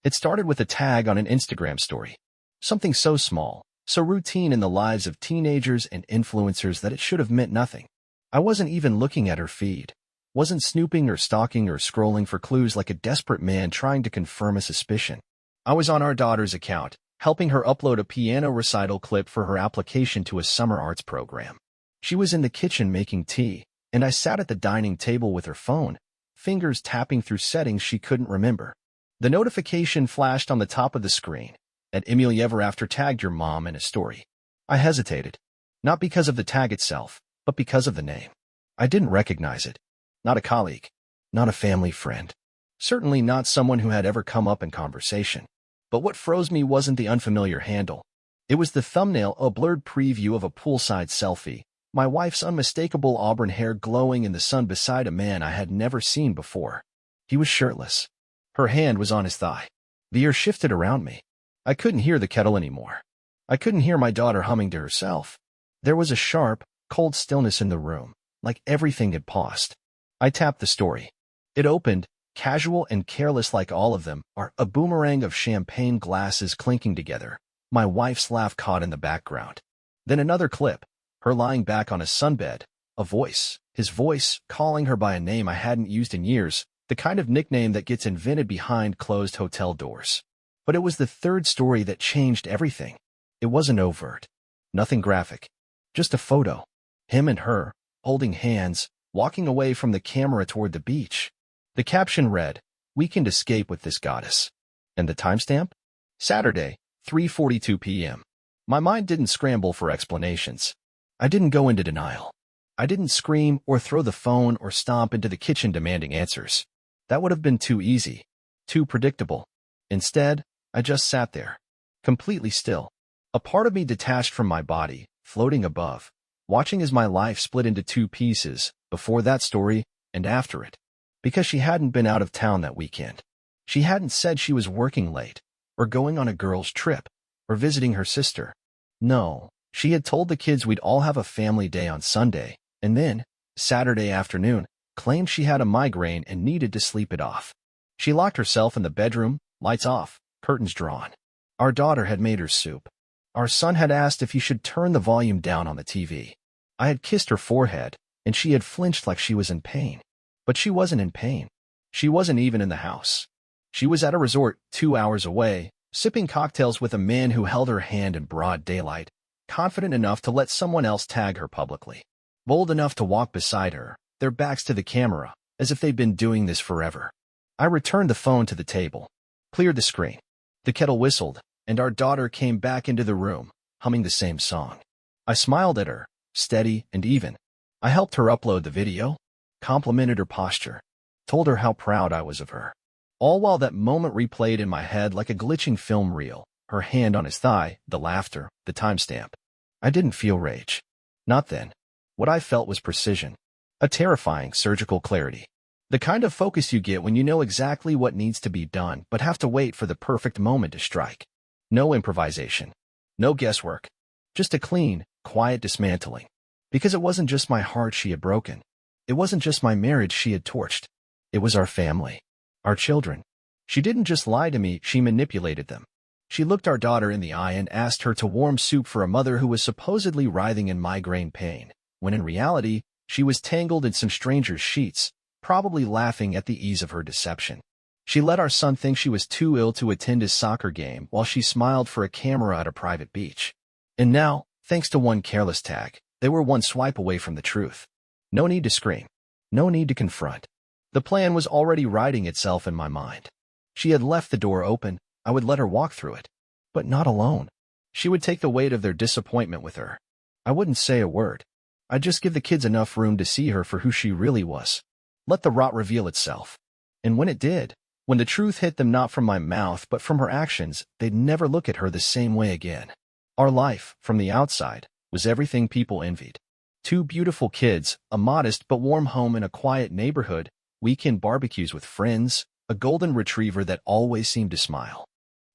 It started with a tag on an Instagram story. Something so small, so routine in the lives of teenagers and influencers that it should have meant nothing. I wasn't even looking at her feed. Wasn't snooping or stalking or scrolling for clues like a desperate man trying to confirm a suspicion. I was on our daughter's account, helping her upload a piano recital clip for her application to a summer arts program. She was in the kitchen making tea, and I sat at the dining table with her phone, fingers tapping through settings she couldn't remember. The notification flashed on the top of the screen. At Emil ever after tagged your mom in a story. I hesitated. Not because of the tag itself, but because of the name. I didn't recognize it. Not a colleague. Not a family friend. Certainly not someone who had ever come up in conversation. But what froze me wasn't the unfamiliar handle. It was the thumbnail, a blurred preview of a poolside selfie, my wife's unmistakable auburn hair glowing in the sun beside a man I had never seen before. He was shirtless. Her hand was on his thigh. The air shifted around me. I couldn't hear the kettle anymore. I couldn't hear my daughter humming to herself. There was a sharp, cold stillness in the room, like everything had paused. I tapped the story. It opened, casual and careless like all of them, are a boomerang of champagne glasses clinking together, my wife's laugh caught in the background. Then another clip, her lying back on a sunbed, a voice, his voice, calling her by a name I hadn't used in years, the kind of nickname that gets invented behind closed hotel doors. But it was the third story that changed everything. It wasn't overt. Nothing graphic. Just a photo. Him and her, holding hands, walking away from the camera toward the beach. The caption read, "Weekend escape with this goddess." And the timestamp? Saturday, 3:42 p.m. My mind didn't scramble for explanations. I didn't go into denial. I didn't scream or throw the phone or stomp into the kitchen demanding answers. That would have been too easy. Too predictable. Instead, I just sat there, completely still. A part of me detached from my body, floating above, watching as my life split into two pieces, before that story and after it. Because she hadn't been out of town that weekend. She hadn't said she was working late, or going on a girls' trip, or visiting her sister. No, she had told the kids we'd all have a family day on Sunday, and then, Saturday afternoon, claimed she had a migraine and needed to sleep it off. She locked herself in the bedroom, lights off, curtains drawn. Our daughter had made her soup. Our son had asked if he should turn the volume down on the TV. I had kissed her forehead, and she had flinched like she was in pain. But she wasn't in pain. She wasn't even in the house. She was at a resort 2 hours away, sipping cocktails with a man who held her hand in broad daylight, confident enough to let someone else tag her publicly. Bold enough to walk beside her, their backs to the camera, as if they'd been doing this forever. I returned the phone to the table, cleared the screen. The kettle whistled, and our daughter came back into the room, humming the same song. I smiled at her, steady and even. I helped her upload the video, complimented her posture, told her how proud I was of her. All while that moment replayed in my head like a glitching film reel, her hand on his thigh, the laughter, the timestamp. I didn't feel rage. Not then. What I felt was precision. A terrifying surgical clarity. The kind of focus you get when you know exactly what needs to be done but have to wait for the perfect moment to strike. No improvisation. No guesswork. Just a clean, quiet dismantling. Because it wasn't just my heart she had broken. It wasn't just my marriage she had torched. It was our family. Our children. She didn't just lie to me, she manipulated them. She looked our daughter in the eye and asked her to warm soup for a mother who was supposedly writhing in migraine pain, when in reality, she was tangled in some stranger's sheets, probably laughing at the ease of her deception. She let our son think she was too ill to attend his soccer game while she smiled for a camera at a private beach. And now, thanks to one careless tag, they were one swipe away from the truth. No need to scream. No need to confront. The plan was already writing itself in my mind. She had left the door open. I would let her walk through it. But not alone. She would take the weight of their disappointment with her. I wouldn't say a word. I'd just give the kids enough room to see her for who she really was. Let the rot reveal itself. And when it did, when the truth hit them not from my mouth but from her actions, they'd never look at her the same way again. Our life, from the outside, was everything people envied. 2 beautiful kids, a modest but warm home in a quiet neighborhood, weekend barbecues with friends, a golden retriever that always seemed to smile.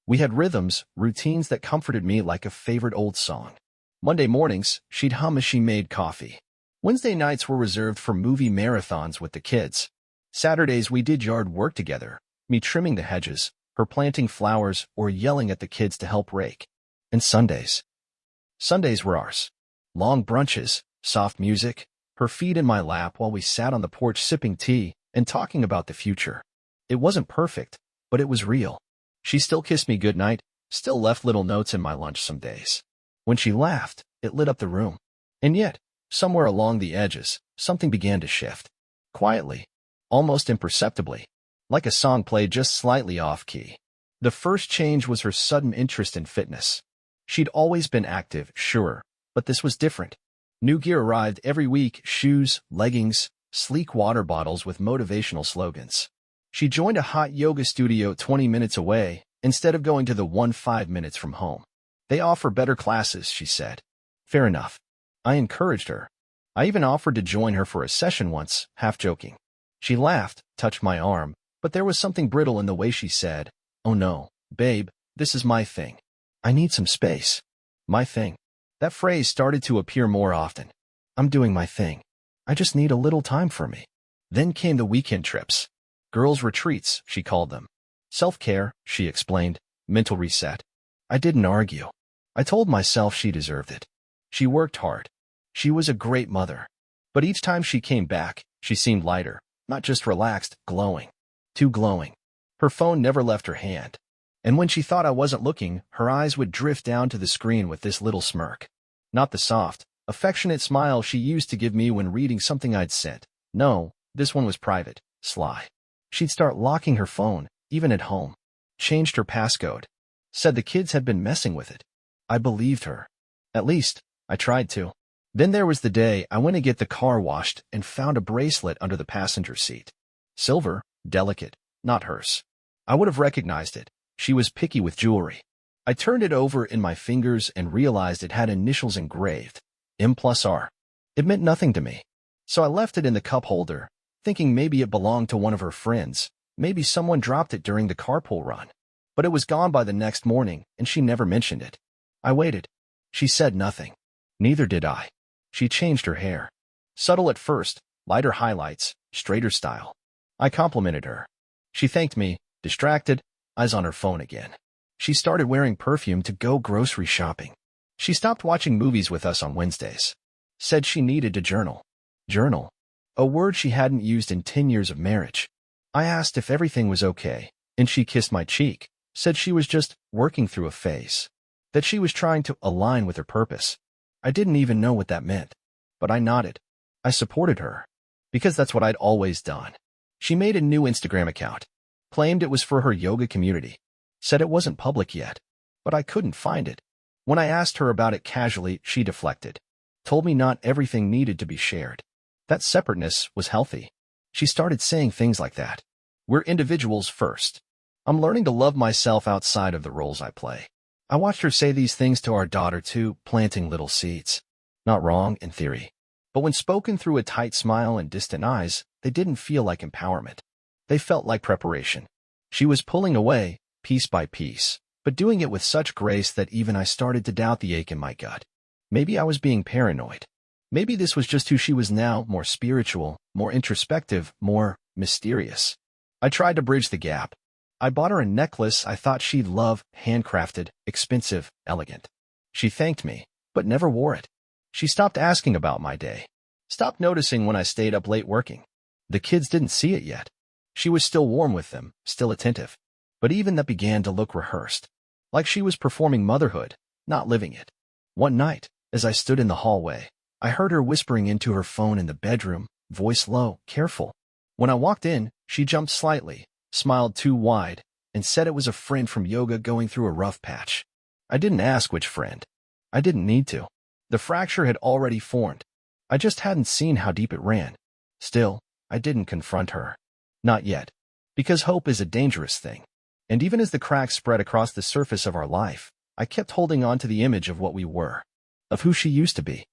We had rhythms, routines that comforted me like a favorite old song. Monday mornings, she'd hum as she made coffee. Wednesday nights were reserved for movie marathons with the kids. Saturdays we did yard work together, me trimming the hedges, her planting flowers or yelling at the kids to help rake. And Sundays. Sundays were ours. Long brunches, soft music, her feet in my lap while we sat on the porch sipping tea and talking about the future. It wasn't perfect, but it was real. She still kissed me goodnight, still left little notes in my lunch some days. When she laughed, it lit up the room. And yet, somewhere along the edges, something began to shift. Quietly, almost imperceptibly, like a song played just slightly off-key. The first change was her sudden interest in fitness. She'd always been active, sure, but this was different. New gear arrived every week: shoes, leggings, sleek water bottles with motivational slogans. She joined a hot yoga studio 20 minutes away instead of going to the one 5 minutes from home. They offer better classes, she said. Fair enough. I encouraged her. I even offered to join her for a session once, half joking. She laughed, touched my arm, but there was something brittle in the way she said, "Oh no, babe, this is my thing. I need some space." My thing. That phrase started to appear more often. I'm doing my thing. I just need a little time for me. Then came the weekend trips. Girls' retreats, she called them. Self-care, she explained. Mental reset. I didn't argue. I told myself she deserved it. She worked hard. She was a great mother. But each time she came back, she seemed lighter, not just relaxed, glowing. Too glowing. Her phone never left her hand. And when she thought I wasn't looking, her eyes would drift down to the screen with this little smirk. Not the soft, affectionate smile she used to give me when reading something I'd sent. No, this one was private, sly. She'd start locking her phone, even at home. Changed her passcode. Said the kids had been messing with it. I believed her. At least, I tried to. Then there was the day I went to get the car washed and found a bracelet under the passenger seat. Silver, delicate, not hers. I would have recognized it. She was picky with jewelry. I turned it over in my fingers and realized it had initials engraved. M+R. It meant nothing to me. So I left it in the cup holder, thinking maybe it belonged to one of her friends. Maybe someone dropped it during the carpool run. But it was gone by the next morning, and she never mentioned it. I waited. She said nothing. Neither did I. She changed her hair. Subtle at first, lighter highlights, straighter style. I complimented her. She thanked me, distracted, eyes on her phone again. She started wearing perfume to go grocery shopping. She stopped watching movies with us on Wednesdays. Said she needed to journal. Journal. A word she hadn't used in 10 years of marriage. I asked if everything was okay, and she kissed my cheek, said she was just working through a phase. That she was trying to align with her purpose. I didn't even know what that meant. But I nodded. I supported her. Because that's what I'd always done. She made a new Instagram account. Claimed it was for her yoga community. Said it wasn't public yet. But I couldn't find it. When I asked her about it casually, she deflected. Told me not everything needed to be shared. That separateness was healthy. She started saying things like that. We're individuals first. I'm learning to love myself outside of the roles I play. I watched her say these things to our daughter too, planting little seeds. Not wrong, in theory. But when spoken through a tight smile and distant eyes, they didn't feel like empowerment. They felt like preparation. She was pulling away, piece by piece, but doing it with such grace that even I started to doubt the ache in my gut. Maybe I was being paranoid. Maybe this was just who she was now, more spiritual, more introspective, more mysterious. I tried to bridge the gap. I bought her a necklace I thought she'd love, handcrafted, expensive, elegant. She thanked me, but never wore it. She stopped asking about my day. Stopped noticing when I stayed up late working. The kids didn't see it yet. She was still warm with them, still attentive. But even that began to look rehearsed. Like she was performing motherhood, not living it. One night, as I stood in the hallway, I heard her whispering into her phone in the bedroom, voice low, careful. When I walked in, she jumped slightly, smiled too wide, and said it was a friend from yoga going through a rough patch. I didn't ask which friend. I didn't need to. The fracture had already formed. I just hadn't seen how deep it ran. Still, I didn't confront her. Not yet. Because hope is a dangerous thing. And even as the cracks spread across the surface of our life, I kept holding on to the image of what we were. Of who she used to be.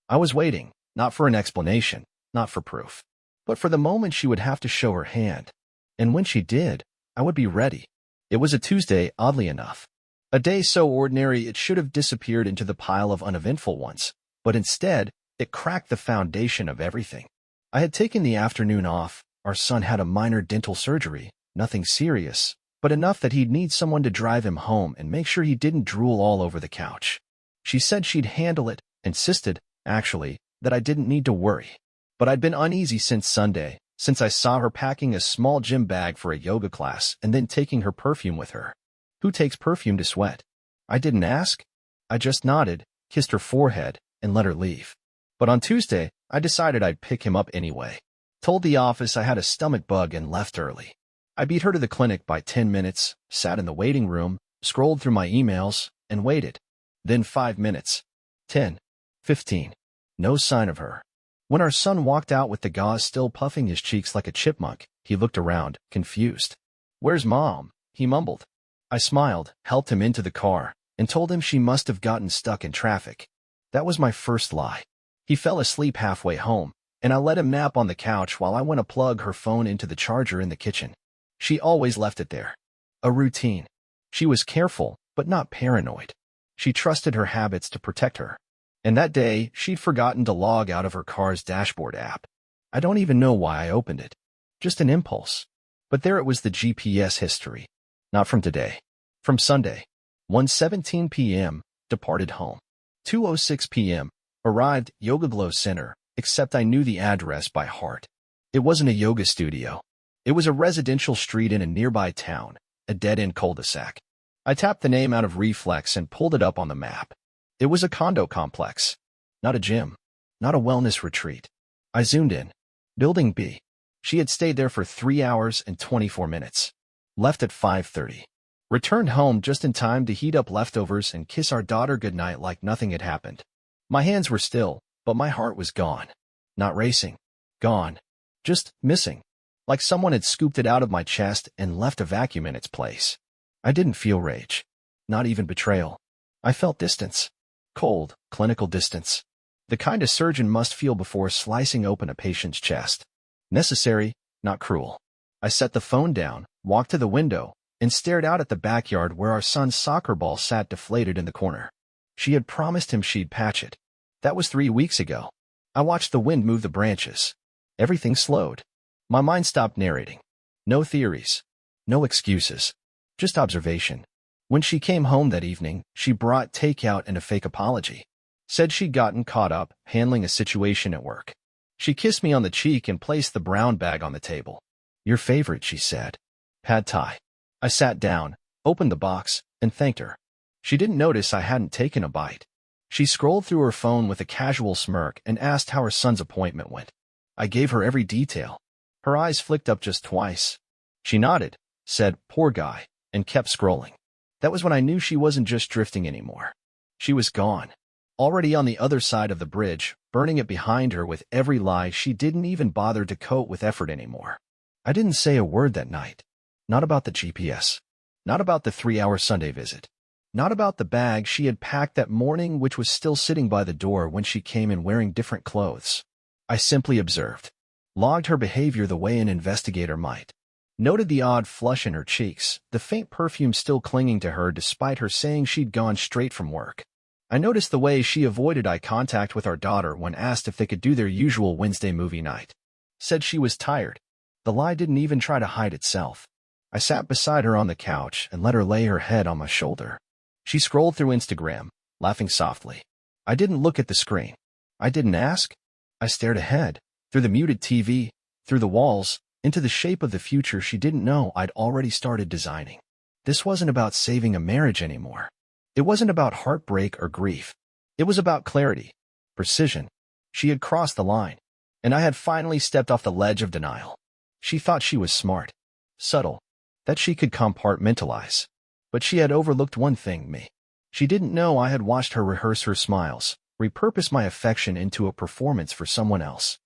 I was waiting, not for an explanation, not for proof, but for the moment she would have to show her hand. And when she did, I would be ready. It was a Tuesday, oddly enough. A day so ordinary it should have disappeared into the pile of uneventful ones, but instead, it cracked the foundation of everything. I had taken the afternoon off. Our son had a minor dental surgery, nothing serious, but enough that he'd need someone to drive him home and make sure he didn't drool all over the couch. She said she'd handle it, insisted, actually, that I didn't need to worry. But I'd been uneasy since Sunday, since I saw her packing a small gym bag for a yoga class and then taking her perfume with her. Who takes perfume to sweat? I didn't ask. I just nodded, kissed her forehead, and let her leave. But on Tuesday, I decided I'd pick him up anyway. Told the office I had a stomach bug and left early. I beat her to the clinic by 10 minutes, sat in the waiting room, scrolled through my emails, and waited. Then 5 minutes. 10. 15. No sign of her. When our son walked out with the gauze still puffing his cheeks like a chipmunk, he looked around, confused. "Where's Mom?" he mumbled. I smiled, helped him into the car, and told him she must have gotten stuck in traffic. That was my first lie. He fell asleep halfway home, and I let him nap on the couch while I went to plug her phone into the charger in the kitchen. She always left it there. A routine. She was careful, but not paranoid. She trusted her habits to protect her. And that day, she'd forgotten to log out of her car's dashboard app. I don't even know why I opened it. Just an impulse. But there it was, the GPS history. Not from today. From Sunday. 1:17 p.m., departed home. 2:06 p.m., arrived Yoga Glow Center, except I knew the address by heart. It wasn't a yoga studio. It was a residential street in a nearby town, a dead-end cul-de-sac. I tapped the name out of reflex and pulled it up on the map. It was a condo complex. Not a gym. Not a wellness retreat. I zoomed in. Building B. She had stayed there for 3 hours and 24 minutes. Left at 5:30. Returned home just in time to heat up leftovers and kiss our daughter goodnight like nothing had happened. My hands were still, but my heart was gone. Not racing. Gone. Just missing. Like someone had scooped it out of my chest and left a vacuum in its place. I didn't feel rage. Not even betrayal. I felt distance. Cold, clinical distance. The kind a surgeon must feel before slicing open a patient's chest. Necessary, not cruel. I set the phone down, walked to the window, and stared out at the backyard where our son's soccer ball sat deflated in the corner. She had promised him she'd patch it. That was 3 weeks ago. I watched the wind move the branches. Everything slowed. My mind stopped narrating. No theories. No excuses. Just observation. When she came home that evening, she brought takeout and a fake apology. Said she'd gotten caught up handling a situation at work. She kissed me on the cheek and placed the brown bag on the table. "Your favorite," she said. "Pad Thai." I sat down, opened the box, and thanked her. She didn't notice I hadn't taken a bite. She scrolled through her phone with a casual smirk and asked how her son's appointment went. I gave her every detail. Her eyes flicked up just twice. She nodded, said, "Poor guy," and kept scrolling. That was when I knew she wasn't just drifting anymore. She was gone. Already on the other side of the bridge, burning it behind her with every lie she didn't even bother to coat with effort anymore. I didn't say a word that night. Not about the GPS. Not about the 3-hour Sunday visit. Not about the bag she had packed that morning, which was still sitting by the door when she came in wearing different clothes. I simply observed. Logged her behavior the way an investigator might. Noted the odd flush in her cheeks, the faint perfume still clinging to her despite her saying she'd gone straight from work. I noticed the way she avoided eye contact with our daughter when asked if they could do their usual Wednesday movie night. Said she was tired. The lie didn't even try to hide itself. I sat beside her on the couch and let her lay her head on my shoulder. She scrolled through Instagram, laughing softly. I didn't look at the screen. I didn't ask. I stared ahead, through the muted TV, through the walls, into the shape of the future she didn't know I'd already started designing. This wasn't about saving a marriage anymore. It wasn't about heartbreak or grief. It was about clarity, precision. She had crossed the line, and I had finally stepped off the ledge of denial. She thought she was smart, subtle, that she could compartmentalize. But she had overlooked one thing, me. She didn't know I had watched her rehearse her smiles, repurpose my affection into a performance for someone else.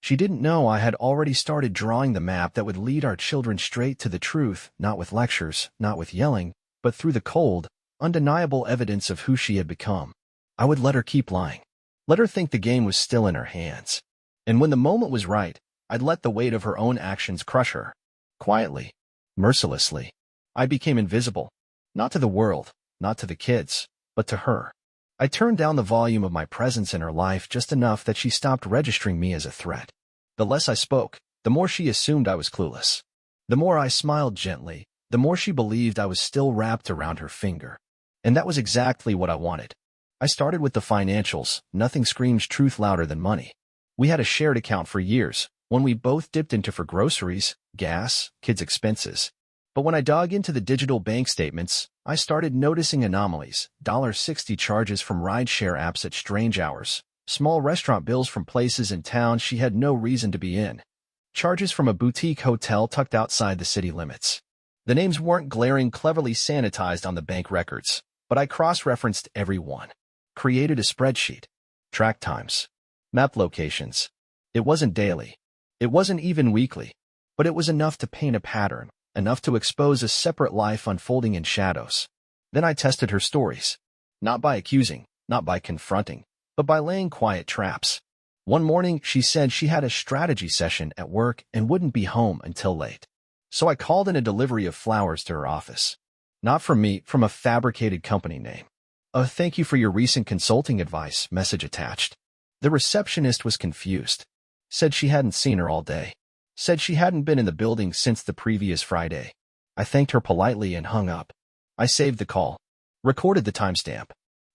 She didn't know I had already started drawing the map that would lead our children straight to the truth, not with lectures, not with yelling, but through the cold, undeniable evidence of who she had become. I would let her keep lying. Let her think the game was still in her hands. And when the moment was right, I'd let the weight of her own actions crush her. Quietly. Mercilessly. I became invisible. Not to the world, not to the kids, but to her. I turned down the volume of my presence in her life just enough that she stopped registering me as a threat. The less I spoke, the more she assumed I was clueless. The more I smiled gently, the more she believed I was still wrapped around her finger. And that was exactly what I wanted. I started with the financials. Nothing screams truth louder than money. We had a shared account for years, one we both dipped into for groceries, gas, kids' expenses. But when I dug into the digital bank statements, I started noticing anomalies. $60 charges from rideshare apps at strange hours. Small restaurant bills from places in town she had no reason to be in. Charges from a boutique hotel tucked outside the city limits. The names weren't glaring, cleverly sanitized on the bank records, but I cross-referenced every one. Created a spreadsheet. Track times. Map locations. It wasn't daily. It wasn't even weekly. But it was enough to paint a pattern, enough to expose a separate life unfolding in shadows. Then I tested her stories. Not by accusing, not by confronting, but by laying quiet traps. One morning, she said she had a strategy session at work and wouldn't be home until late. So I called in a delivery of flowers to her office. Not from me, from a fabricated company name. A thank you for your recent consulting advice message attached. The receptionist was confused. Said she hadn't seen her all day. Said she hadn't been in the building since the previous Friday. I thanked her politely and hung up. I saved the call. Recorded the timestamp.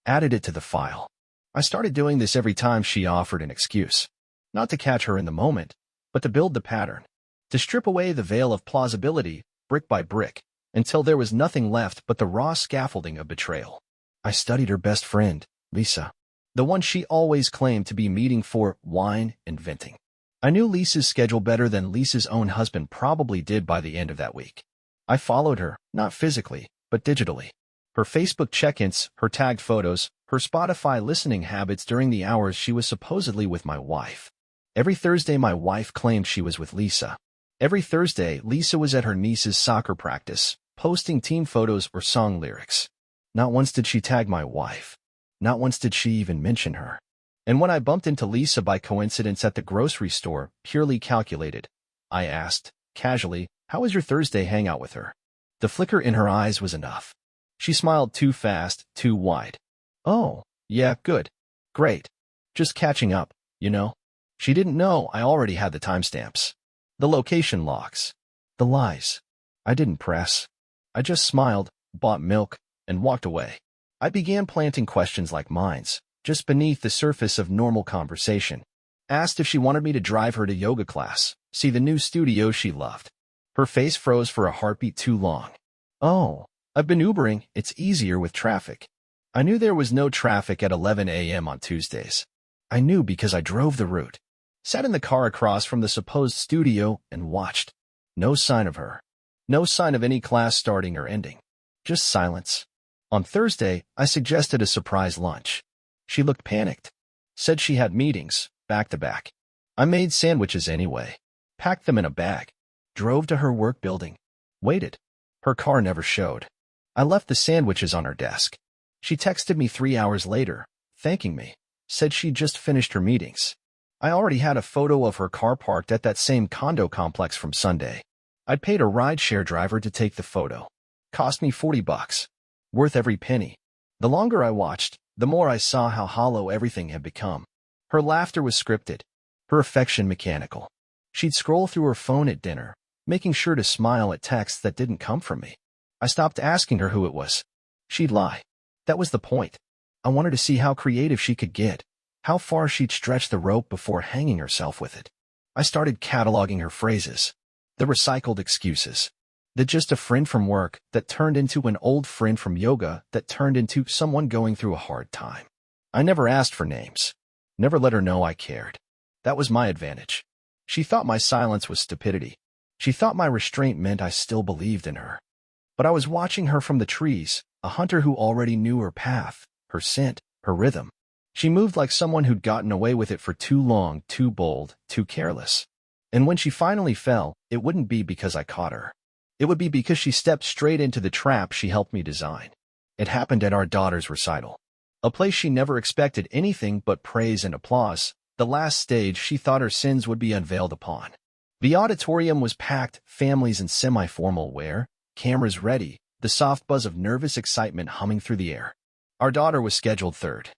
Added it to the file. I started doing this every time she offered an excuse. Not to catch her in the moment, but to build the pattern. To strip away the veil of plausibility, brick by brick, until there was nothing left but the raw scaffolding of betrayal. I studied her best friend, Lisa. The one she always claimed to be meeting for wine and venting. I knew Lisa's schedule better than Lisa's own husband probably did by the end of that week. I followed her, not physically, but digitally. Her Facebook check-ins, her tagged photos, her Spotify listening habits during the hours she was supposedly with my wife. Every Thursday my wife claimed she was with Lisa. Every Thursday, Lisa was at her niece's soccer practice, posting team photos or song lyrics. Not once did she tag my wife. Not once did she even mention her. And when I bumped into Lisa by coincidence at the grocery store, purely calculated, I asked, casually, how was your Thursday hangout with her? The flicker in her eyes was enough. She smiled too fast, too wide. Oh, yeah, good. Great. Just catching up, you know? She didn't know I already had the timestamps. The location logs. The lies. I didn't press. I just smiled, bought milk, and walked away. I began planting questions like mines, just beneath the surface of normal conversation. Asked if she wanted me to drive her to yoga class, see the new studio she loved. Her face froze for a heartbeat too long. Oh, I've been Ubering, it's easier with traffic. I knew there was no traffic at 11 a.m. on Tuesdays. I knew because I drove the route. Sat in the car across from the supposed studio and watched. No sign of her. No sign of any class starting or ending. Just silence. On Thursday, I suggested a surprise lunch. She looked panicked. Said she had meetings, back to back. I made sandwiches anyway. Packed them in a bag. Drove to her work building. Waited. Her car never showed. I left the sandwiches on her desk. She texted me 3 hours later, thanking me. Said she'd just finished her meetings. I already had a photo of her car parked at that same condo complex from Sunday. I'd paid a rideshare driver to take the photo. Cost me $40. Worth every penny. The longer I watched, the more I saw how hollow everything had become. Her laughter was scripted. Her affection mechanical. She'd scroll through her phone at dinner, making sure to smile at texts that didn't come from me. I stopped asking her who it was. She'd lie. That was the point. I wanted to see how creative she could get. How far she'd stretch the rope before hanging herself with it. I started cataloging her phrases. The recycled excuses. The just a friend from work that turned into an old friend from yoga that turned into someone going through a hard time. I never asked for names. Never let her know I cared. That was my advantage. She thought my silence was stupidity. She thought my restraint meant I still believed in her. But I was watching her from the trees, a hunter who already knew her path, her scent, her rhythm. She moved like someone who'd gotten away with it for too long, too bold, too careless. And when she finally fell, it wouldn't be because I caught her. It would be because she stepped straight into the trap she helped me design. It happened at our daughter's recital. A place she never expected anything but praise and applause, the last stage she thought her sins would be unveiled upon. The auditorium was packed, families in semi-formal wear, cameras ready, the soft buzz of nervous excitement humming through the air. Our daughter was scheduled third.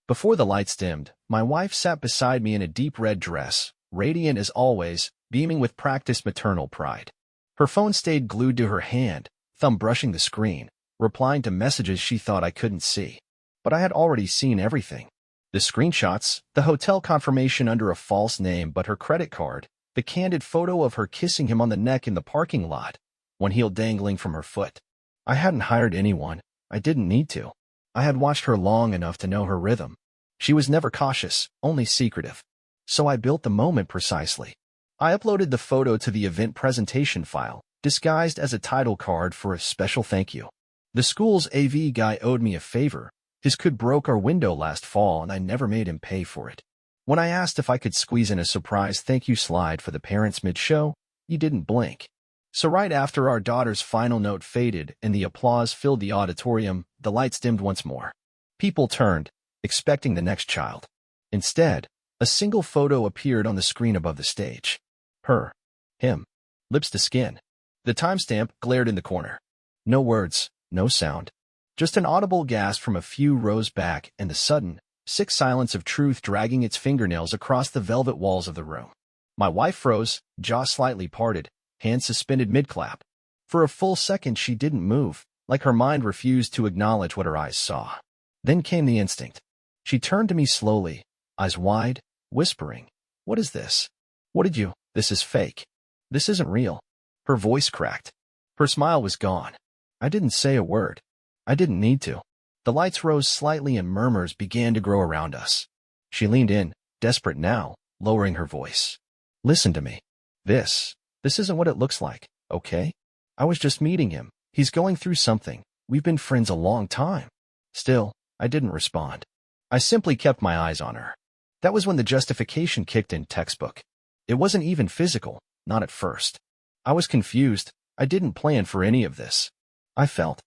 Before the lights dimmed, my wife sat beside me in a deep red dress, radiant as always, beaming with practiced maternal pride. Her phone stayed glued to her hand, thumb brushing the screen, replying to messages she thought I couldn't see. But I had already seen everything. The screenshots, the hotel confirmation under a false name but her credit card, the candid photo of her kissing him on the neck in the parking lot, one heel dangling from her foot. I hadn't hired anyone. I didn't need to. I had watched her long enough to know her rhythm. She was never cautious, only secretive. So I built the moment precisely. I uploaded the photo to the event presentation file, disguised as a title card for a special thank you. The school's AV guy owed me a favor. His kid broke our window last fall and I never made him pay for it. When I asked if I could squeeze in a surprise thank you slide for the parents mid-show, he didn't blink. So right after our daughter's final note faded and the applause filled the auditorium, the lights dimmed once more. People turned, expecting the next child. Instead, a single photo appeared on the screen above the stage. Her. Him. Lips to skin. The timestamp glared in the corner. No words, no sound. Just an audible gasp from a few rows back and the sudden, sick silence of truth dragging its fingernails across the velvet walls of the room. My wife froze, jaw slightly parted, hands suspended mid-clap. For a full second she didn't move, like her mind refused to acknowledge what her eyes saw. Then came the instinct. She turned to me slowly, eyes wide, whispering, "What is this? What did you? This is fake. This isn't real." Her voice cracked. Her smile was gone. I didn't say a word. I didn't need to. The lights rose slightly and murmurs began to grow around us. She leaned in, desperate now, lowering her voice. "Listen to me. This isn't what it looks like, okay? I was just meeting him. He's going through something. We've been friends a long time." Still, I didn't respond. I simply kept my eyes on her. That was when the justification kicked in textbook. It wasn't even physical, not at first. I was confused. I didn't plan for any of this. I felt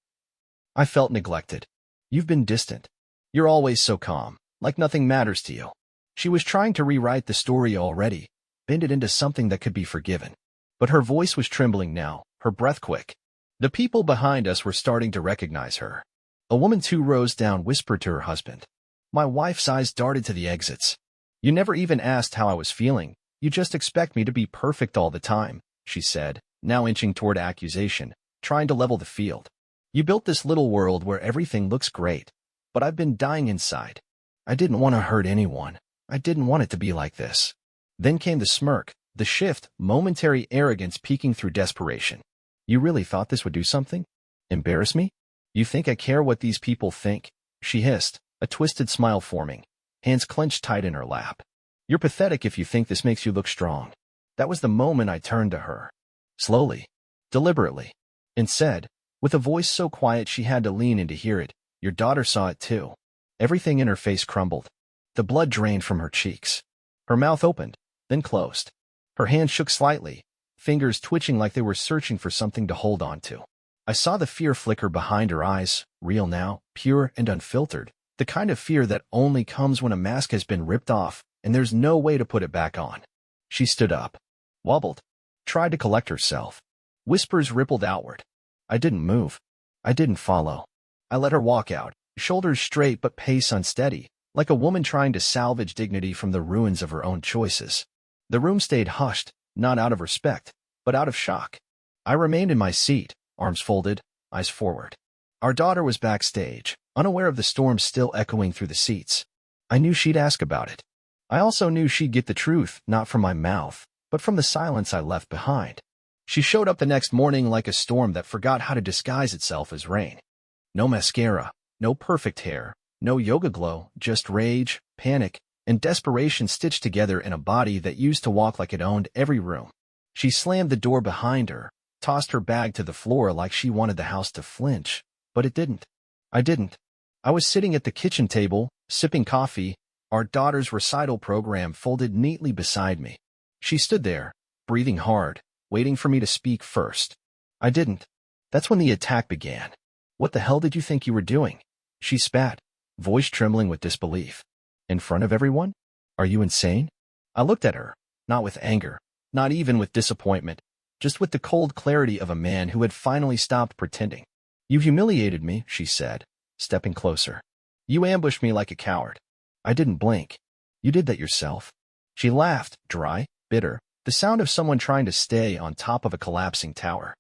neglected. "You've been distant. You're always so calm, like nothing matters to you." She was trying to rewrite the story already, bend it into something that could be forgiven. But her voice was trembling now, her breath quick. The people behind us were starting to recognize her. A woman 2 rows down whispered to her husband. My wife's eyes darted to the exits. "You never even asked how I was feeling. You just expect me to be perfect all the time," she said, now inching toward accusation, trying to level the field. "You built this little world where everything looks great, but I've been dying inside. I didn't want to hurt anyone. I didn't want it to be like this." Then came the smirk, the shift, momentary arrogance peeking through desperation. "You really thought this would do something? Embarrass me? You think I care what these people think?" she hissed, a twisted smile forming, hands clenched tight in her lap. "You're pathetic if you think this makes you look strong." That was the moment I turned to her. Slowly, deliberately, and said, with a voice so quiet she had to lean in to hear it, "Your daughter saw it too." Everything in her face crumbled. The blood drained from her cheeks. Her mouth opened, then closed. Her hands shook slightly, fingers twitching like they were searching for something to hold on to. I saw the fear flicker behind her eyes, real now, pure and unfiltered, the kind of fear that only comes when a mask has been ripped off and there's no way to put it back on. She stood up, wobbled, tried to collect herself. Whispers rippled outward. I didn't move. I didn't follow. I let her walk out, shoulders straight but pace unsteady, like a woman trying to salvage dignity from the ruins of her own choices. The room stayed hushed, not out of respect, but out of shock. I remained in my seat, arms folded, eyes forward. Our daughter was backstage, unaware of the storm still echoing through the seats. I knew she'd ask about it. I also knew she'd get the truth, not from my mouth, but from the silence I left behind. She showed up the next morning like a storm that forgot how to disguise itself as rain. No mascara, no perfect hair, no yoga glow, just rage, panic, and desperation stitched together in a body that used to walk like it owned every room. She slammed the door behind her, tossed her bag to the floor like she wanted the house to flinch, but it didn't. I didn't. I was sitting at the kitchen table, sipping coffee, our daughter's recital program folded neatly beside me. She stood there, breathing hard, waiting for me to speak first. I didn't. That's when the attack began. "What the hell did you think you were doing?" she spat, voice trembling with disbelief. "In front of everyone? Are you insane?" I looked at her, not with anger, not even with disappointment, just with the cold clarity of a man who had finally stopped pretending. "You humiliated me," she said, stepping closer. "You ambushed me like a coward. I didn't blink. You did that yourself." She laughed, dry, bitter, the sound of someone trying to stay on top of a collapsing tower.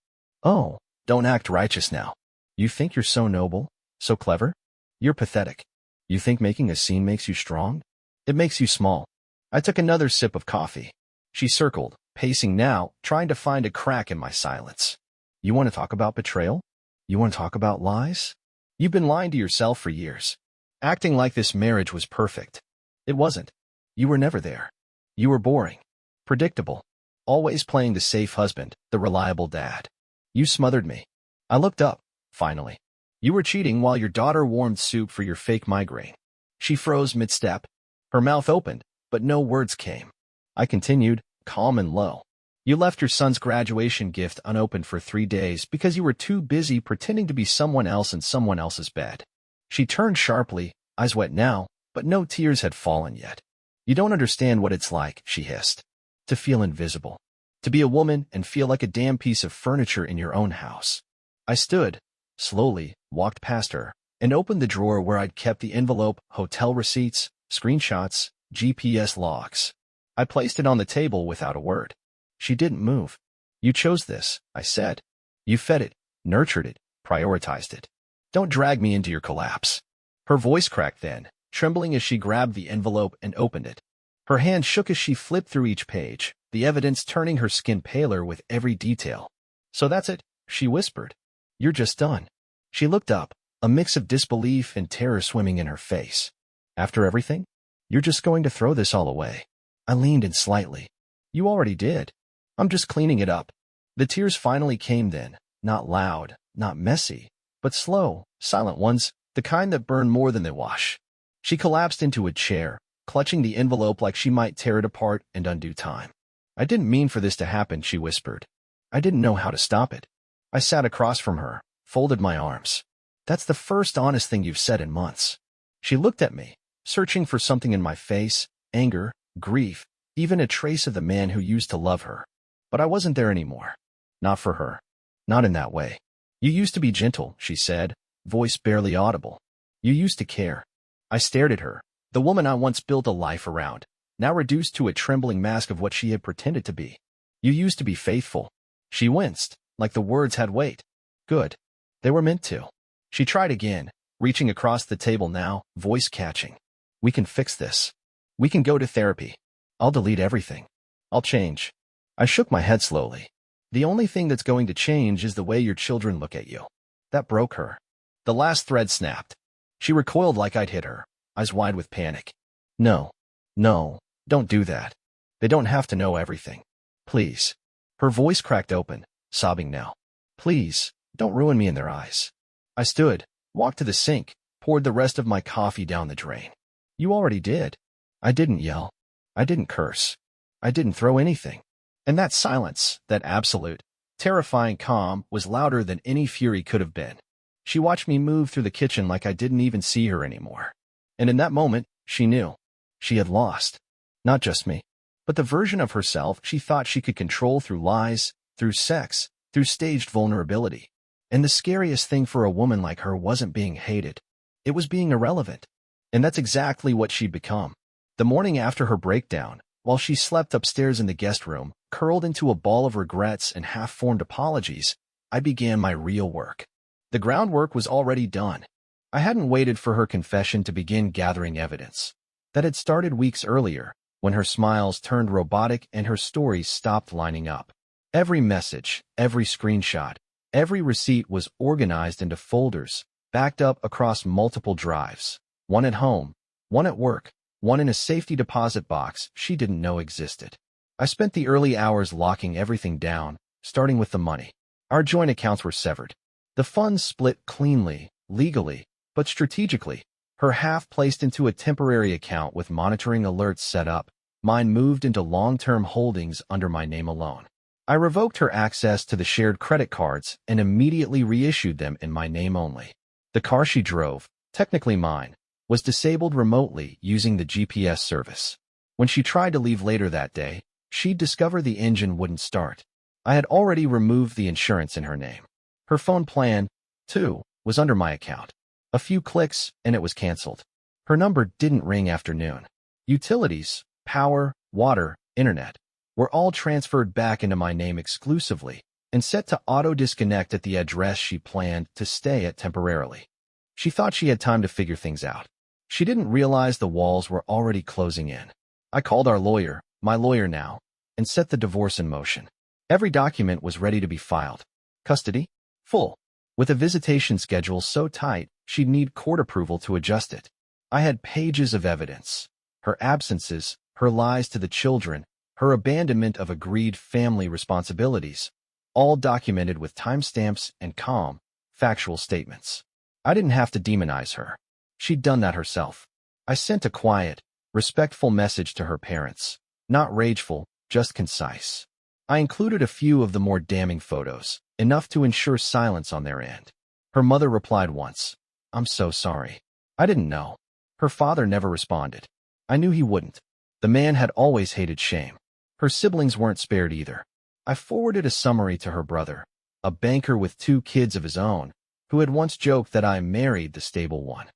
"Oh, Don't act righteous now. You think you're so noble, so clever? You're pathetic. You think making a scene makes you strong? It makes you small. I took another sip of coffee. She circled, pacing now, trying to find a crack in my silence. You want to talk about betrayal? You want to talk about lies? You've been lying to yourself for years, acting like this marriage was perfect. It wasn't. You were never there. You were boring, predictable, always playing the safe husband, the reliable dad. You smothered me. I looked up, finally. You were cheating while your daughter warmed soup for your fake migraine. She froze mid-step. Her mouth opened, but no words came. I continued, calm and low. You left your son's graduation gift unopened for 3 days because you were too busy pretending to be someone else in someone else's bed. She turned sharply, eyes wet now, but no tears had fallen yet. You don't understand what it's like, she hissed. To feel invisible. To be a woman and feel like a damn piece of furniture in your own house. I stood, slowly, walked past her, and opened the drawer where I'd kept the envelope, hotel receipts, screenshots, GPS logs. I placed it on the table without a word. She didn't move. You chose this, I said. You fed it, nurtured it, prioritized it. Don't drag me into your collapse. Her voice cracked then, trembling as she grabbed the envelope and opened it. Her hand shook as she flipped through each page, the evidence turning her skin paler with every detail. So that's it, she whispered. You're just done. She looked up, a mix of disbelief and terror swimming in her face. After everything? You're just going to throw this all away. I leaned in slightly. You already did. I'm just cleaning it up. The tears finally came then, not loud, not messy, but slow, silent ones, the kind that burn more than they wash. She collapsed into a chair, clutching the envelope like she might tear it apart and undo time. I didn't mean for this to happen, she whispered. I didn't know how to stop it. I sat across from her, folded my arms. That's the first honest thing you've said in months. She looked at me, searching for something in my face, anger, grief, even a trace of the man who used to love her. But I wasn't there anymore. Not for her. Not in that way. You used to be gentle, she said, voice barely audible. You used to care. I stared at her, the woman I once built a life around, now reduced to a trembling mask of what she had pretended to be. You used to be faithful. She winced, like the words had weight. Good. They were meant to. She tried again, reaching across the table now, voice catching. We can fix this. We can go to therapy. I'll delete everything. I'll change. I shook my head slowly. The only thing that's going to change is the way your children look at you. That broke her. The last thread snapped. She recoiled like I'd hit her, eyes wide with panic. No. No. Don't do that. They don't have to know everything. Please. Her voice cracked open, sobbing now. Please, don't ruin me in their eyes. I stood, walked to the sink, poured the rest of my coffee down the drain. You already did. I didn't yell. I didn't curse. I didn't throw anything. And that silence, that absolute, terrifying calm, was louder than any fury could have been. She watched me move through the kitchen like I didn't even see her anymore. And in that moment, she knew. She had lost. Not just me, but the version of herself she thought she could control through lies, through sex, through staged vulnerability. And the scariest thing for a woman like her wasn't being hated. It was being irrelevant. And that's exactly what she'd become. The morning after her breakdown, while she slept upstairs in the guest room, curled into a ball of regrets and half-formed apologies, I began my real work. The groundwork was already done. I hadn't waited for her confession to begin gathering evidence. That had started weeks earlier, when her smiles turned robotic and her stories stopped lining up. Every message, every screenshot, every receipt was organized into folders, backed up across multiple drives. One at home, one at work, one in a safety deposit box she didn't know existed. I spent the early hours locking everything down, starting with the money. Our joint accounts were severed. The funds split cleanly, legally, but strategically. Her half placed into a temporary account with monitoring alerts set up. Mine moved into long-term holdings under my name alone. I revoked her access to the shared credit cards and immediately reissued them in my name only. The car she drove, technically mine, was disabled remotely using the GPS service. When she tried to leave later that day, she'd discover the engine wouldn't start. I had already removed the insurance in her name. Her phone plan, too, was under my account. A few clicks, and it was canceled. Her number didn't ring after noon. Utilities, power, water, internet, were all transferred back into my name exclusively, and set to auto-disconnect at the address she planned to stay at temporarily. She thought she had time to figure things out. She didn't realize the walls were already closing in. I called our lawyer, my lawyer now, and set the divorce in motion. Every document was ready to be filed. Custody? Full. With a visitation schedule so tight, she'd need court approval to adjust it. I had pages of evidence. Her absences, her lies to the children, her abandonment of agreed family responsibilities, all documented with timestamps and calm, factual statements. I didn't have to demonize her. She'd done that herself. I sent a quiet, respectful message to her parents. Not rageful, just concise. I included a few of the more damning photos, enough to ensure silence on their end. Her mother replied once, "I'm so sorry. I didn't know." Her father never responded. I knew he wouldn't. The man had always hated shame. Her siblings weren't spared either. I forwarded a summary to her brother, a banker with 2 kids of his own, who had once joked that I married the stable one.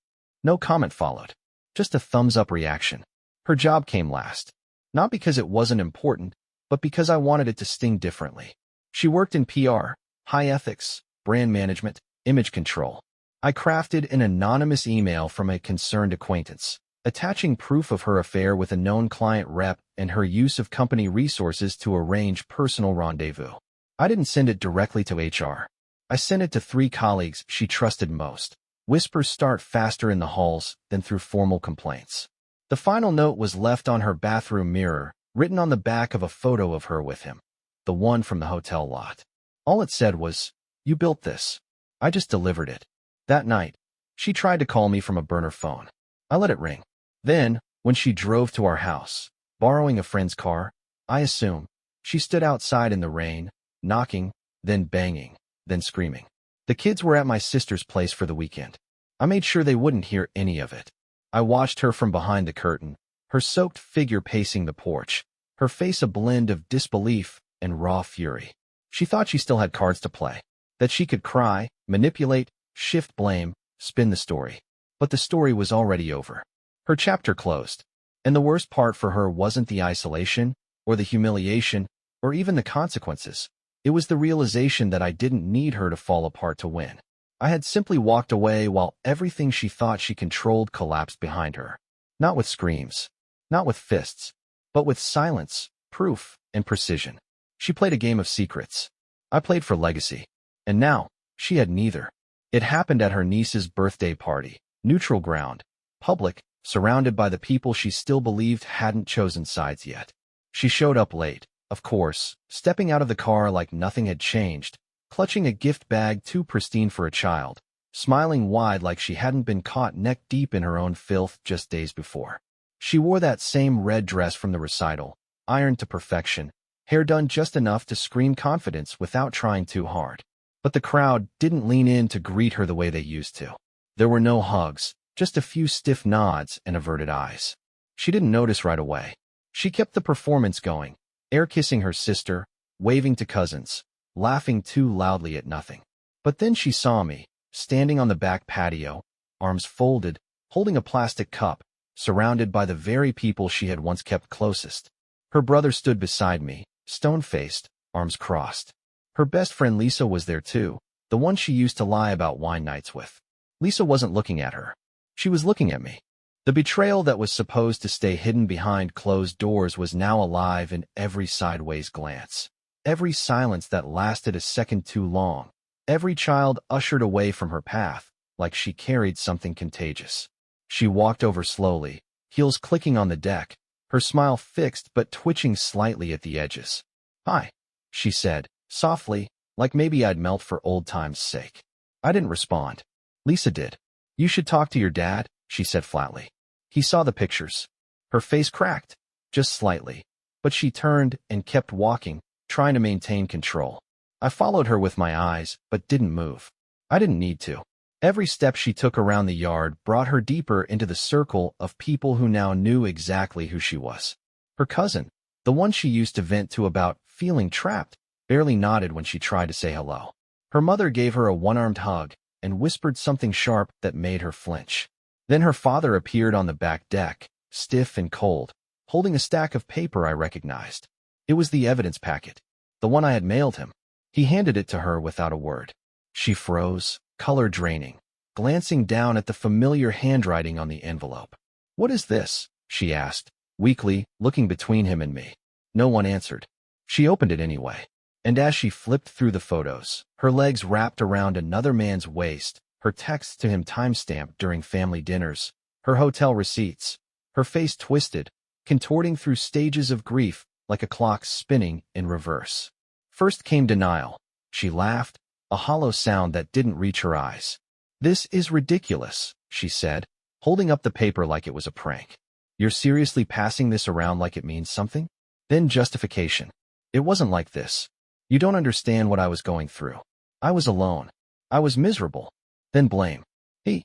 No comment followed. Just a thumbs-up reaction. Her job came last. Not because it wasn't important, but because I wanted it to sting differently. She worked in PR, high ethics, brand management, image control. I crafted an anonymous email from a concerned acquaintance, attaching proof of her affair with a known client rep and her use of company resources to arrange personal rendezvous. I didn't send it directly to HR. I sent it to 3 colleagues she trusted most. Whispers start faster in the halls than through formal complaints. The final note was left on her bathroom mirror, written on the back of a photo of her with him, the one from the hotel lot. All it said was, "You built this. I just delivered it." That night, she tried to call me from a burner phone. I let it ring. Then, when she drove to our house, borrowing a friend's car, I assume, she stood outside in the rain, knocking, then banging, then screaming. The kids were at my sister's place for the weekend. I made sure they wouldn't hear any of it. I watched her from behind the curtain, her soaked figure pacing the porch, her face a blend of disbelief and raw fury. She thought she still had cards to play, that she could cry, manipulate, shift blame, spin the story. But the story was already over. Her chapter closed. And the worst part for her wasn't the isolation, or the humiliation, or even the consequences. It was the realization that I didn't need her to fall apart to win. I had simply walked away while everything she thought she controlled collapsed behind her. Not with screams, not with fists, but with silence, proof, and precision. She played a game of secrets. I played for legacy. And now, she had neither. It happened at her niece's birthday party, neutral ground, public, surrounded by the people she still believed hadn't chosen sides yet. She showed up late, of course, stepping out of the car like nothing had changed, clutching a gift bag too pristine for a child, smiling wide like she hadn't been caught neck-deep in her own filth just days before. She wore that same red dress from the recital, ironed to perfection, hair done just enough to scream confidence without trying too hard. But the crowd didn't lean in to greet her the way they used to. There were no hugs, just a few stiff nods and averted eyes. She didn't notice right away. She kept the performance going, air-kissing her sister, waving to cousins, laughing too loudly at nothing. But then she saw me, standing on the back patio, arms folded, holding a plastic cup, surrounded by the very people she had once kept closest. Her brother stood beside me, stone-faced, arms crossed. Her best friend Lisa was there too, the one she used to lie about wine nights with. Lisa wasn't looking at her. She was looking at me. The betrayal that was supposed to stay hidden behind closed doors was now alive in every sideways glance. Every silence that lasted a second too long. Every child ushered away from her path, like she carried something contagious. She walked over slowly, heels clicking on the deck, her smile fixed but twitching slightly at the edges. "Hi," she said, softly, like maybe I'd melt for old time's sake. I didn't respond. Lisa did. "You should talk to your dad," she said flatly. He saw the pictures. Her face cracked, just slightly, but she turned and kept walking, trying to maintain control. I followed her with my eyes, but didn't move. I didn't need to. Every step she took around the yard brought her deeper into the circle of people who now knew exactly who she was. Her cousin, the one she used to vent to about feeling trapped, barely nodded when she tried to say hello. Her mother gave her a one-armed hug and whispered something sharp that made her flinch. Then her father appeared on the back deck, stiff and cold, holding a stack of paper I recognized. It was the evidence packet, the one I had mailed him. He handed it to her without a word. She froze, color draining, glancing down at the familiar handwriting on the envelope. "What is this?" she asked, weakly, looking between him and me. No one answered. She opened it anyway. And as she flipped through the photos, her legs wrapped around another man's waist, her texts to him timestamped during family dinners, her hotel receipts, her face twisted, contorting through stages of grief like a clock spinning in reverse. First came denial. She laughed, a hollow sound that didn't reach her eyes. "This is ridiculous," she said, holding up the paper like it was a prank. "You're seriously passing this around like it means something?" Then justification. "It wasn't like this. You don't understand what I was going through. I was alone. I was miserable." Then blame. "He."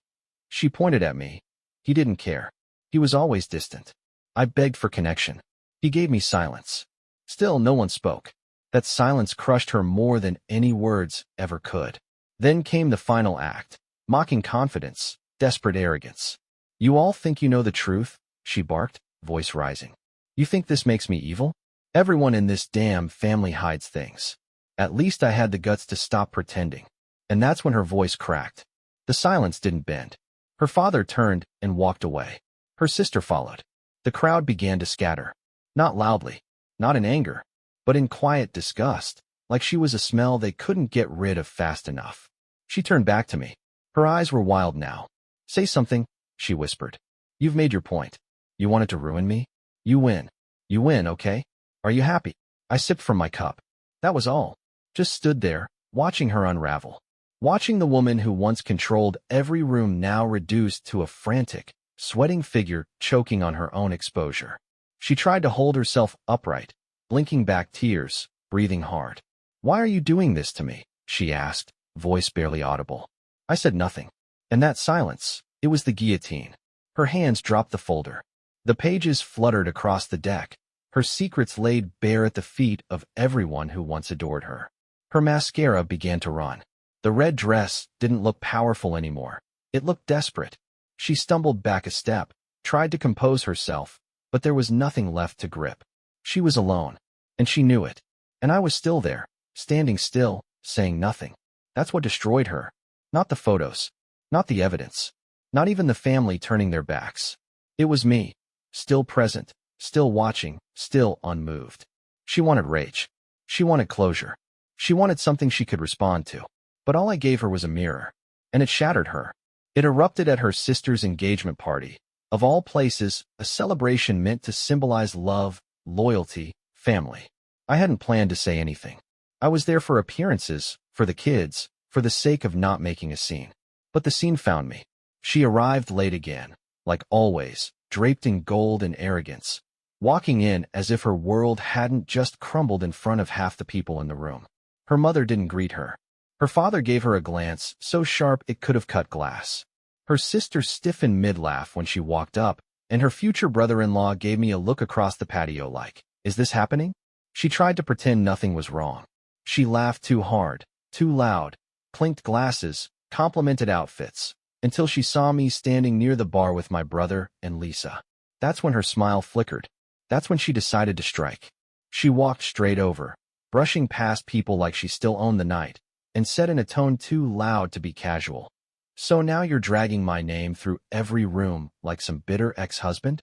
She pointed at me. "He didn't care. He was always distant. I begged for connection. He gave me silence." Still no one spoke. That silence crushed her more than any words ever could. Then came the final act. Mocking confidence, desperate arrogance. "You all think you know the truth?" she barked, voice rising. "You think this makes me evil? Everyone in this damn family hides things. At least I had the guts to stop pretending." And that's when her voice cracked. The silence didn't bend. Her father turned and walked away. Her sister followed. The crowd began to scatter. Not loudly, not in anger, but in quiet disgust, like she was a smell they couldn't get rid of fast enough. She turned back to me. Her eyes were wild now. "Say something," she whispered. "You've made your point. You wanted to ruin me? You win. You win, okay? Are you happy?" I sipped from my cup. That was all. Just stood there, watching her unravel. Watching the woman who once controlled every room now reduced to a frantic, sweating figure choking on her own exposure. She tried to hold herself upright, blinking back tears, breathing hard. "Why are you doing this to me?" she asked, voice barely audible. I said nothing. And that silence, it was the guillotine. Her hands dropped the folder. The pages fluttered across the deck, her secrets laid bare at the feet of everyone who once adored her. Her mascara began to run. The red dress didn't look powerful anymore. It looked desperate. She stumbled back a step, tried to compose herself, but there was nothing left to grip. She was alone, and she knew it. And I was still there, standing still, saying nothing. That's what destroyed her. Not the photos, not the evidence, not even the family turning their backs. It was me, still present, still watching, still unmoved. She wanted rage. She wanted closure. She wanted something she could respond to. But all I gave her was a mirror, and it shattered her. It erupted at her sister's engagement party. Of all places, a celebration meant to symbolize love, loyalty, family. I hadn't planned to say anything. I was there for appearances, for the kids, for the sake of not making a scene. But the scene found me. She arrived late again, like always, draped in gold and arrogance, walking in as if her world hadn't just crumbled in front of half the people in the room. Her mother didn't greet her. Her father gave her a glance so sharp it could have cut glass. Her sister stiffened mid-laugh when she walked up, and her future brother-in-law gave me a look across the patio like, "Is this happening?" She tried to pretend nothing was wrong. She laughed too hard, too loud, clinked glasses, complimented outfits, until she saw me standing near the bar with my brother and Lisa. That's when her smile flickered. That's when she decided to strike. She walked straight over, brushing past people like she still owned the night, and said in a tone too loud to be casual, "So now you're dragging my name through every room like some bitter ex-husband?"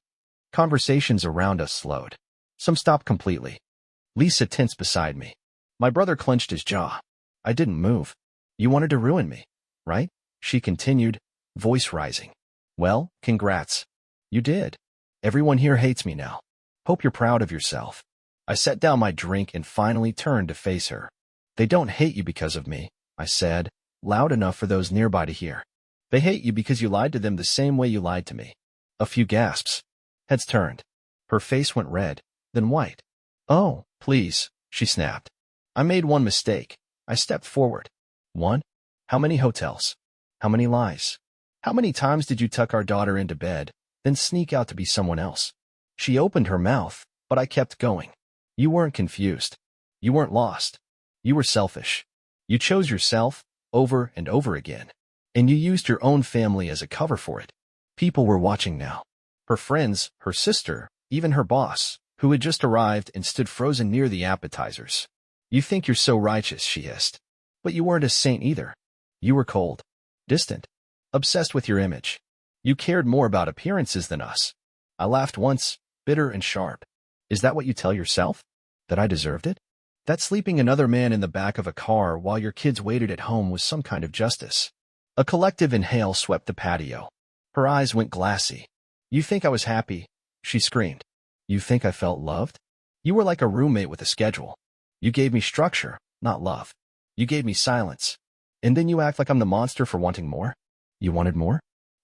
Conversations around us slowed. Some stopped completely. Lisa tensed beside me. My brother clenched his jaw. I didn't move. "You wanted to ruin me, right?" she continued, voice rising. "Well, congrats. You did. Everyone here hates me now. Hope you're proud of yourself." I set down my drink and finally turned to face her. "They don't hate you because of me," I said, loud enough for those nearby to hear. "They hate you because you lied to them the same way you lied to me." A few gasps. Heads turned. Her face went red, then white. "Oh, please," she snapped. "I made one mistake." I stepped forward. "One? How many hotels? How many lies? How many times did you tuck our daughter into bed, then sneak out to be someone else?" She opened her mouth, but I kept going. "You weren't confused. You weren't lost. You were selfish. You chose yourself over and over again, and you used your own family as a cover for it." People were watching now. Her friends, her sister, even her boss, who had just arrived and stood frozen near the appetizers. You think you're so righteous, she hissed. But you weren't a saint either. You were cold, distant, obsessed with your image. You cared more about appearances than us. I laughed once, bitter and sharp. Is that what you tell yourself? That I deserved it? That sleeping another man in the back of a car while your kids waited at home was some kind of justice? A collective inhale swept the patio. Her eyes went glassy. You think I was happy? She screamed. You think I felt loved? You were like a roommate with a schedule. You gave me structure, not love. You gave me silence. And then you act like I'm the monster for wanting more? You wanted more?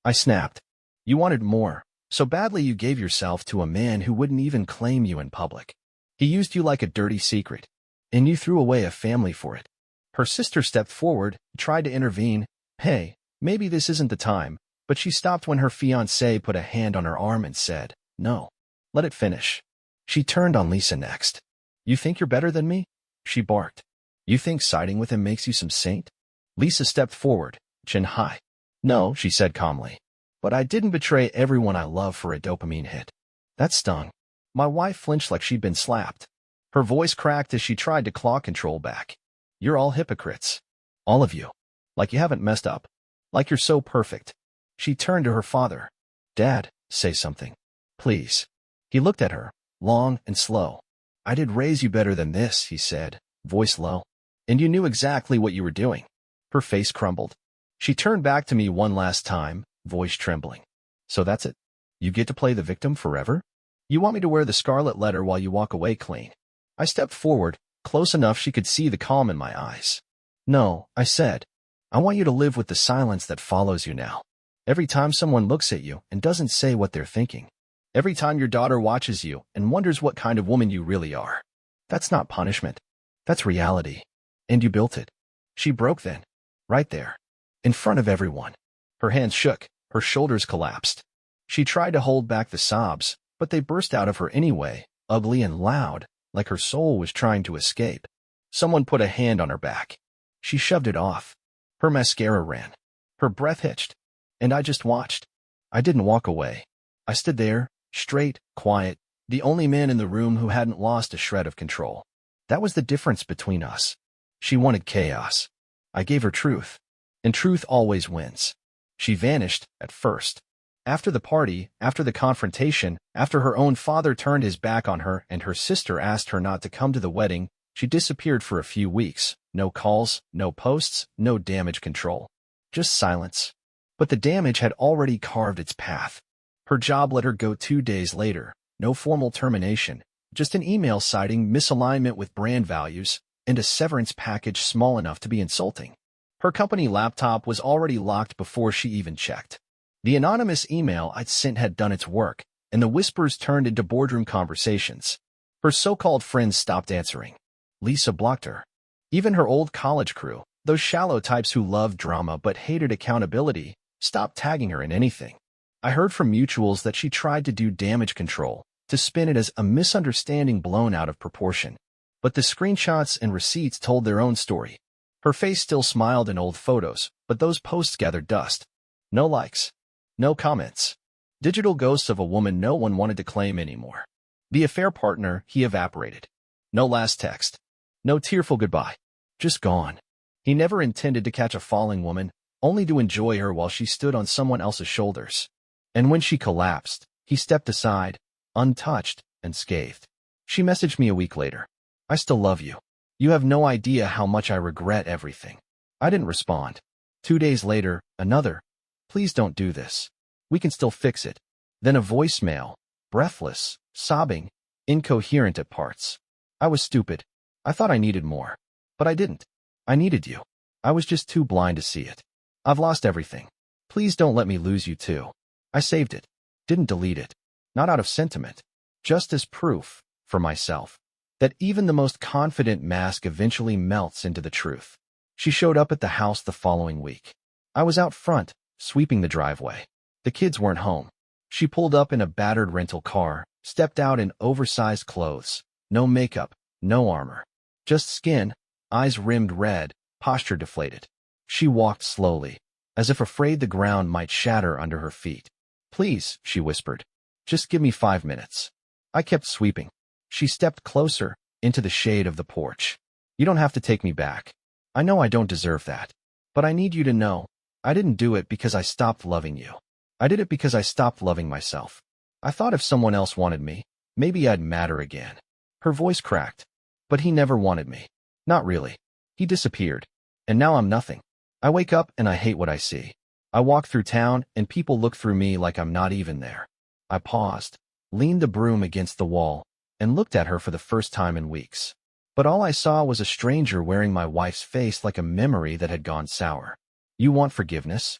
I snapped. You wanted more, so badly you gave yourself to a man who wouldn't even claim you in public. He used you like a dirty secret, and you threw away a family for it. Her sister stepped forward, tried to intervene. Hey, maybe this isn't the time, but she stopped when her fiancé put a hand on her arm and said, no, let it finish. She turned on Lisa next. You think you're better than me? She barked. You think siding with him makes you some saint? Lisa stepped forward, chin high. No, she said calmly. But I didn't betray everyone I love for a dopamine hit. That stung. My wife flinched like she'd been slapped. Her voice cracked as she tried to claw control back. You're all hypocrites. All of you. Like you haven't messed up. Like you're so perfect. She turned to her father. Dad, say something. Please. He looked at her, long and slow. I did raise you better than this, he said, voice low. And you knew exactly what you were doing. Her face crumbled. She turned back to me one last time, voice trembling. So that's it? You get to play the victim forever? You want me to wear the scarlet letter while you walk away clean? I stepped forward, close enough she could see the calm in my eyes. No, I said. I want you to live with the silence that follows you now. Every time someone looks at you and doesn't say what they're thinking. Every time your daughter watches you and wonders what kind of woman you really are. That's not punishment. That's reality. And you built it. She broke then. Right there. In front of everyone. Her hands shook. Her shoulders collapsed. She tried to hold back the sobs, but they burst out of her anyway, ugly and loud, like her soul was trying to escape. Someone put a hand on her back. She shoved it off. Her mascara ran. Her breath hitched. And I just watched. I didn't walk away. I stood there, straight, quiet, the only man in the room who hadn't lost a shred of control. That was the difference between us. She wanted chaos. I gave her truth. And truth always wins. She vanished, at first. After the party, after the confrontation, after her own father turned his back on her and her sister asked her not to come to the wedding, she disappeared for a few weeks. No calls, no posts, no damage control. Just silence. But the damage had already carved its path. Her job let her go 2 days later. No formal termination, just an email citing misalignment with brand values and a severance package small enough to be insulting. Her company laptop was already locked before she even checked. The anonymous email I'd sent had done its work, and the whispers turned into boardroom conversations. Her so-called friends stopped answering. Lisa blocked her. Even her old college crew, those shallow types who loved drama but hated accountability, stopped tagging her in anything. I heard from mutuals that she tried to do damage control, to spin it as a misunderstanding blown out of proportion. But the screenshots and receipts told their own story. Her face still smiled in old photos, but those posts gathered dust. No likes. No comments. Digital ghosts of a woman no one wanted to claim anymore. The affair partner, he evaporated. No last text. No tearful goodbye. Just gone. He never intended to catch a falling woman, only to enjoy her while she stood on someone else's shoulders. And when she collapsed, he stepped aside, untouched and scathed. She messaged me a week later. I still love you. You have no idea how much I regret everything. I didn't respond. 2 days later, another. Please don't do this. We can still fix it. Then a voicemail, breathless, sobbing, incoherent at parts. I was stupid. I thought I needed more. But I didn't. I needed you. I was just too blind to see it. I've lost everything. Please don't let me lose you too. I saved it. Didn't delete it. Not out of sentiment. Just as proof, for myself, that even the most confident mask eventually melts into the truth. She showed up at the house the following week. I was out front, sweeping the driveway. The kids weren't home. She pulled up in a battered rental car, stepped out in oversized clothes. No makeup, no armor. Just skin, eyes rimmed red, posture deflated. She walked slowly, as if afraid the ground might shatter under her feet. Please, she whispered. Just give me 5 minutes. I kept sweeping. She stepped closer, into the shade of the porch. You don't have to take me back. I know I don't deserve that. But I need you to know, I didn't do it because I stopped loving you. I did it because I stopped loving myself. I thought if someone else wanted me, maybe I'd matter again. Her voice cracked. But he never wanted me. Not really. He disappeared. And now I'm nothing. I wake up and I hate what I see. I walk through town and people look through me like I'm not even there. I paused, leaned the broom against the wall, and looked at her for the first time in weeks. But all I saw was a stranger wearing my wife's face like a memory that had gone sour. You want forgiveness?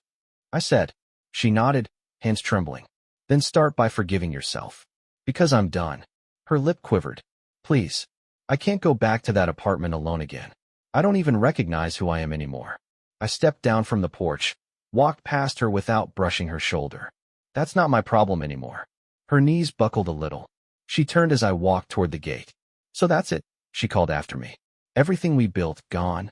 I said. She nodded, hands trembling. Then start by forgiving yourself. Because I'm done. Her lip quivered. Please. I can't go back to that apartment alone again. I don't even recognize who I am anymore. I stepped down from the porch, walked past her without brushing her shoulder. That's not my problem anymore. Her knees buckled a little. She turned as I walked toward the gate. So that's it, she called after me. Everything we built, gone.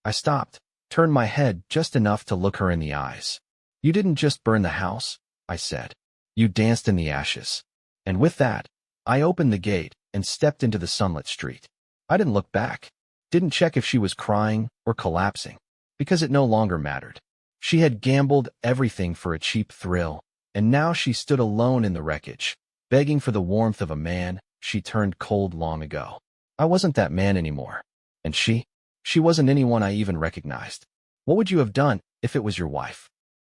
I stopped, turned my head just enough to look her in the eyes. You didn't just burn the house, I said. You danced in the ashes. And with that, I opened the gate and stepped into the sunlit street. I didn't look back, didn't check if she was crying or collapsing, because it no longer mattered. She had gambled everything for a cheap thrill, and now she stood alone in the wreckage, begging for the warmth of a man she turned cold long ago. I wasn't that man anymore. And she wasn't anyone I even recognized. What would you have done if it was your wife?